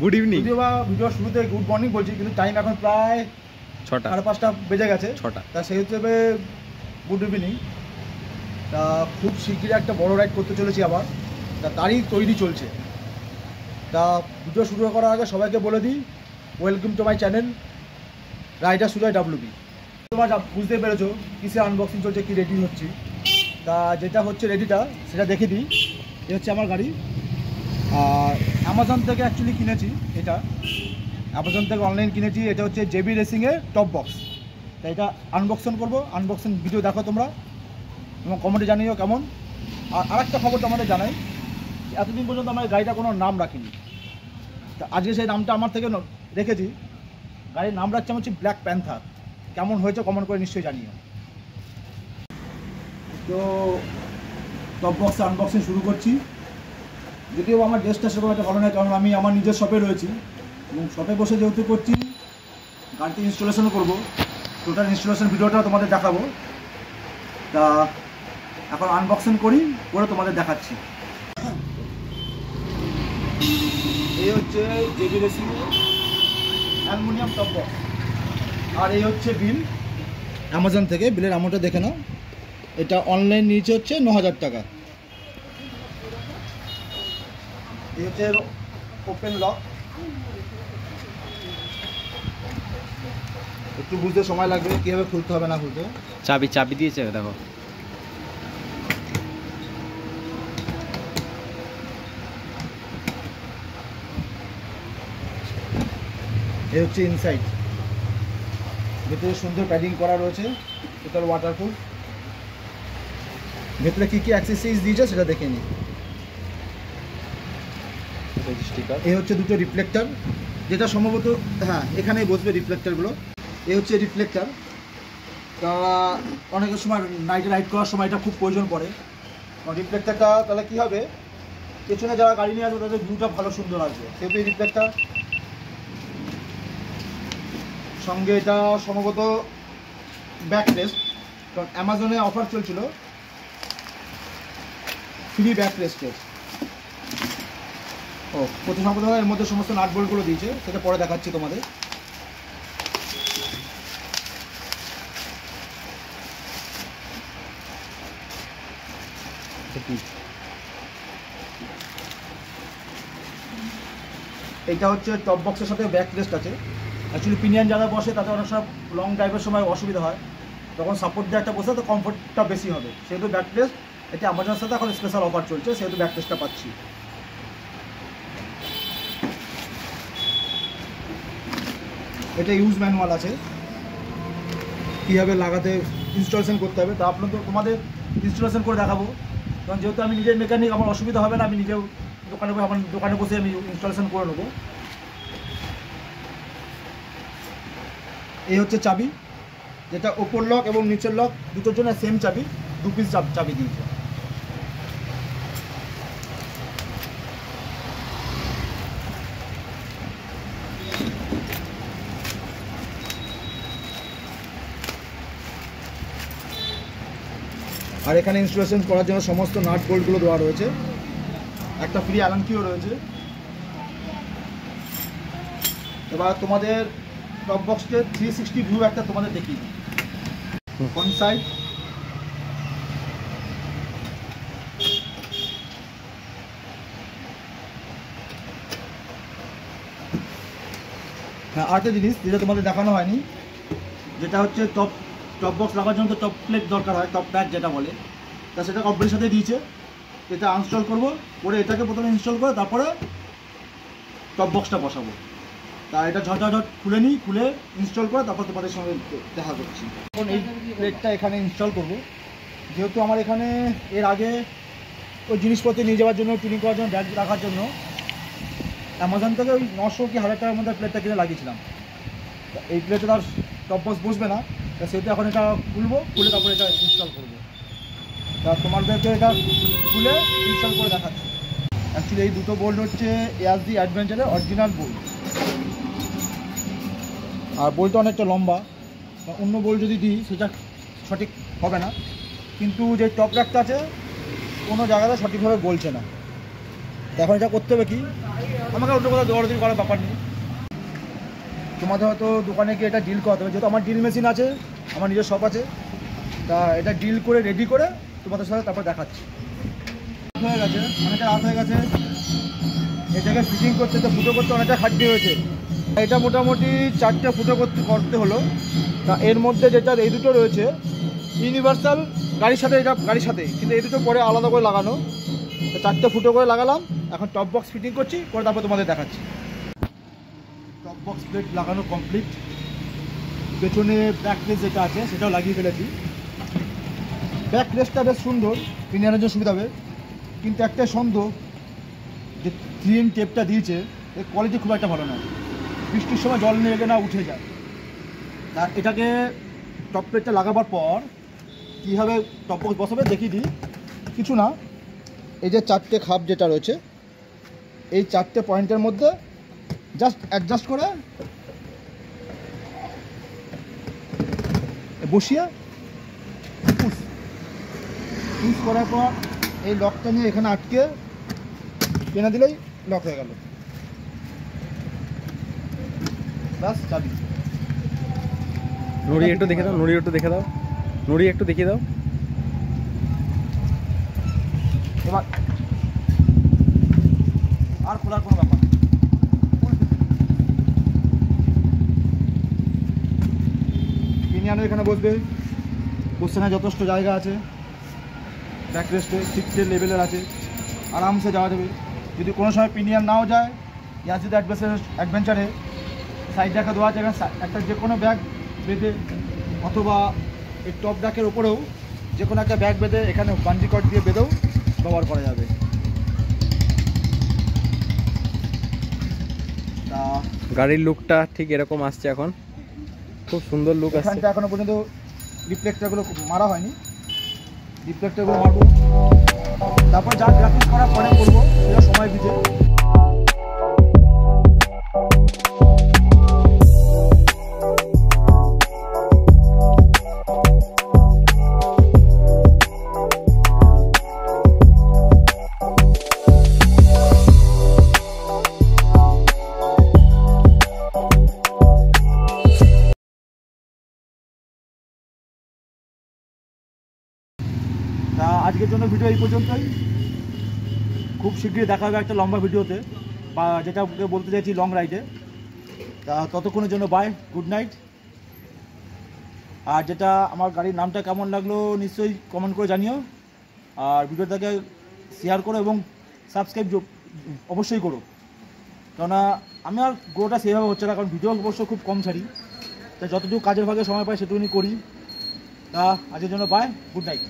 Good evening. যদিও বা video শুরুতে গুড মর্নিং বলছি, কিন্তু টাইম এখন প্রায় 6টা 5:30 বেজে গেছে। 6টা। তা সেই হিসেবে গুড ইভিনিং। তা খুব শীঘ্রই একটা বড় রাইড করতে চলেছি আবার, তা তারই তৈরি চলছে। তা ভিডিও শুরু করার আগে সবাইকে বলে দিই, welcome to my channel rider Sujoy WB. তোমরা বুঝতে পেরেছো কিসে আনবক্সিং চলছে, কি রেডি হচ্ছে। তা যেটা হচ্ছে রেডিটা সেটা দেখে দিই। এ হচ্ছে আমার গাড়ি, আর অ্যামাজন থেকে অ্যাকচুয়ালি কিনেছি। এটা অ্যামাজন থেকে অনলাইন কিনেছি। এটা হচ্ছে জেবি রেসিংয়ের টপ বক্স। তাই এটা আনবক্সিং করবো। আনবক্সিং ভিডিও দেখো তোমরা এবং কমেন্টে জানিও কেমন। আর আরেকটা খবর তোমাদের জানাই, এতদিন পর্যন্ত আমার গাড়িটা কোনো নাম রাখিনি। তা আজকে সেই নামটা আমার থেকে রেখেছি। গাড়ির নাম রাখছি আমি হচ্ছে ব্ল্যাক প্যান্থার। কেমন হয়েছে কমেন্ট করে নিশ্চয়ই জানিও। তো টপ বক্সে আনবক্সিং শুরু করছি। যদিও আমার ড্রেসটা সেরকম একটা ভালো নয়, কারণ আমি আমার নিজের শপে রয়েছি এবং শপে বসে যেহেতু করছি, গাড়িতে ইনস্টলেশনও করবো। টোটাল ইনস্টলেশন ভিডিওটা তোমাদের দেখাবো। তা এখন আনবক্সিং করে তোমাদের দেখাচ্ছি। এই হচ্ছে JB racing aluminium top box, আর এই হচ্ছে বিল অ্যামাজন থেকে। বিলের অ্যামাউন্টটা দেখে নাও। এটা অনলাইন নিয়েছে হচ্ছে 9,000 টাকা। এই হচ্ছে ওপেন লক। একটু বুঝতে সময় লাগবে কীভাবে খুলতে হবে না খুলতে। চাবি দিয়েছে দেখো। এই হচ্ছে ইনসাইড। ভেতরে সুন্দর প্যাডিং করা রয়েছে, টোটাল ওয়াটারপ্রুফ। ভেতরে কী কী অ্যাক্সেসরিজ দিয়েছে সেটা দেখে নিই। এই হচ্ছে দুটো রিফ্লেক্টর, যেটা সম্ভবত এখানেই বসবে রিফ্লেক্টরগুলো। এই হচ্ছে রিফ্লেক্টর। তা অনেকের সময় নাইটে রাইড করার সময় এটা খুব প্রয়োজন পড়ে। কারণ রিফ্লেক্টরটা তাহলে কী হবে, পেছনে যারা গাড়ি নিয়ে আসবে তাদের ভিউটা ভালো সুন্দর আসবে, সেহেতু এই রিফ্লেক্টর। সঙ্গে এটা সম্ভবত ব্যাক রেস্ট, কারণ অ্যামাজনে অফার চলছিল ফ্রি ব্যাক রেস্টের। প্রতি সম্পদ এর মধ্যে সমস্ত নাট বোল্টগুলো দিয়েছে, সেটা পরে দেখাচ্ছি তোমাদের। এইটা হচ্ছে টপ বক্সের সাথে ব্যাক রেস্ট আছে। অ্যাকচুয়ালি পিনিয়ন যারা বসে তাদের অনেক সময় লং ড্রাইভের সময় অসুবিধা হয়, তখন সাপোর্ট দিয়ে একটা বসে তো কমফোর্টটা বেশি হবে, সেহেতু ব্যাক রেস্ট। এটা আমাজনের সাথে এখন স্পেশাল অফার চলছে, সেহেতু ব্যাক রেস্টটা পাচ্ছি। এটা ইউজ ম্যানুয়াল আছে, কীভাবে লাগাতে ইনস্টলেশন করতে হবে। তা তোমাদের ইনস্টলেশন করে দেখাবো, কারণ যেহেতু আমি নিজের মেকানিক, আমার অসুবিধা হবে না। আমি নিজেও আমার দোকানে বসে আমি ইনস্টলেশন করে নেবো। এই হচ্ছে চাবি, যেটা ওপর লক এবং নিচের লক দুটোর জন্য সেম চাবি, 2 পিস চাবি দিয়েছে। আর এখানে ইনস্টলেশন করার জন্য সমস্ত নাট বোল্টগুলো দেওয়া রয়েছে। একটা ফ্রি অ্যালান কিও রয়েছে। এবার তোমাদের টপ বক্সের 360 ভিউ একটা তোমাদের দেখি। ফ্রন্ট সাইড, আরেকটা জিনিস যেটা তোমাদের দেখানো হয়নি, যেটা হচ্ছে টপ বক্স লাগার জন্য তো টপ প্লেট দরকার হয়, টপ প্যাড যেটা বলে। তা সেটা কোম্পানির সাথে দিয়েছে। এটা আনস্টল করবো, করে এটাকে প্রথমে ইনস্টল করে তারপরে টপ বক্সটা বসাবো। তা এটা ঝটঝট খুলে নিই, খুলে ইনস্টল করে তারপর তোমাদের সঙ্গে দেখা করছি। এখন এই প্লেটটা এখানে ইনস্টল করব। যেহেতু আমার এখানে এর আগে ওই জিনিসপত্র নিয়ে যাওয়ার জন্য, টুনিং করার জন্য, ব্যাগ রাখার জন্য অ্যামাজন থেকে ওই 900 কি 1000 টাকার মধ্যে প্লেটটা কিনে লাগিয়েছিলাম। এই প্লেটে তার টপ বক্স বসবে না, সেহেতু এখন এটা খুলবো, খুলে তারপরে এটা ইনস্টল করবো। তা তোমাদেরকে এটা খুলে ইনস্টল করে দেখাচ্ছি। অ্যাকচুয়ালি এই দুটো বোল্ট হচ্ছে এআরডি অ্যাডভেঞ্চারের অরিজিনাল বোল্ট। আর বোল্টটা অনেকটা লম্বা, অন্য বোল্ট যদি দিই সেটা সঠিক হবে না। কিন্তু যে টপ র্যাকটা আছে কোনো জায়গাতে সঠিকভাবে বলছে না। এখন এটা করতে হবে কি, আমাকে অন্য কোথাও দৌড়াদৌড়ি করার ব্যাপার নেই। তোমাদের হয়তো দোকানে গিয়ে এটা ডিল করতে হবে, যেহেতু আমার ডিল মেশিন আছে, আমার নিজের শপ আছে, তা এটা ডিল করে রেডি করে তোমাদের সাথে তারপর দেখাচ্ছি। হয়ে গেছে, অনেকটা রাত হয়ে গেছে, এটাকে ফিটিং করতে তো ফুটো করতে অনেকটা খাটনি হয়েছে। এটা মোটামুটি 4টে ফুটো করতে হলো। তা এর মধ্যে যেটা এই দুটো রয়েছে ইউনিভার্সাল গাড়ির সাথে, এটা গাড়ির সাথে, কিন্তু এই দুটো পরে আলাদা করে লাগানো। তো 4টে ফুটো করে লাগালাম, এখন টপ বক্স ফিটিং করছি, করে তারপর তোমাদের দেখাচ্ছি। টপ বক্স প্লেট লাগানো কমপ্লিট। পেছনে ব্যাক রেস যেটা আছে সেটাও লাগিয়ে ফেলেছি। ব্যাক রেসটা বেশ সুন্দর, পিনিয়ানের জন্য সুবিধা হবে, কিন্তু একটা সন্দেহ যে 3M টেপটা দিয়েছে এর কোয়ালিটি খুব একটা ভালো নয়, বৃষ্টির সময় জল নিয়ে গেলে না উঠে যায়। আর এটাকে টপ প্লেটটা লাগাবার পর কীভাবে টপ বক্স বসাবে দেখিয়ে দিই। কিছু না, এই যে 4টে খাপ যেটা রয়েছে, এই 4টে পয়েন্টের মধ্যে জাস্ট অ্যাডজাস্ট করে বসিয়ে পুশ করার পর এই লকটা নিয়ে এখানে আটকে টেনে দিলেই লক হয়ে গেল, ব্যাস চাবি। নুড়ি একটু দেখে দাও, নুড়ি একটু দেখে দাও, নুড়ি একটু দেখিয়ে দাও। এবার আর খোলার কোনো ব্যাপার নেই। পিনিয়ানো এখানে বসবে, কোশ্চেনে যথেষ্ট জায়গা আছে, ব্যাক রেস্টে 6 লেভেলের আছে, আরামসে যাওয়া যাবে। যদি কোনো সময় পিনিয়ান নাও যায়, ইয়াজিদ অ্যাডভেঞ্চারে সাইড দেখা দেওয়া আছে, একটা যে কোনো ব্যাগ বেঁধে অথবা এই টপ ব্যাগের ওপরেও যে কোনো একটা ব্যাগ বেঁধে এখানে বাঞ্জি কট দিয়ে বেঁধেও ব্যবহার করা যাবে। তা গাড়ির লুকটা ঠিক এরকম আসছে, এখন খুব সুন্দর লুক আসছে। এখানটা এখনো পর্যন্ত রিফ্লেক্টারগুলো মারা হয়নি, রিফ্লেক্টারগুলো মারবো, তারপর যা গ্রাফিক্স করা পরে করবো, সেটা সময় দিতে। তা আজকের জন্য ভিডিও এই পর্যন্তই, খুব শীঘ্রই দেখা হবে একটা লম্বা ভিডিওতে, বা যেটা বলতে চাইছি লং রাইডে। তা ততক্ষণের জন্য বাই, গুড নাইট। আর যেটা আমার গাড়ির নামটা কেমন লাগলো নিশ্চয়ই কমেন্ট করে জানিও, আর ভিডিওটাকে শেয়ার করো এবং সাবস্ক্রাইব অবশ্যই করো, কেননা আমি আর গ্রোটা সেভাবে হচ্ছে না, কারণ ভিডিও অবশ্য খুব কম ছাড়ি, তাই যতটুকু কাজের ভাগে সময় পাই সেটুকুনি করি। তা আজকের জন্য বাই, গুড নাইট।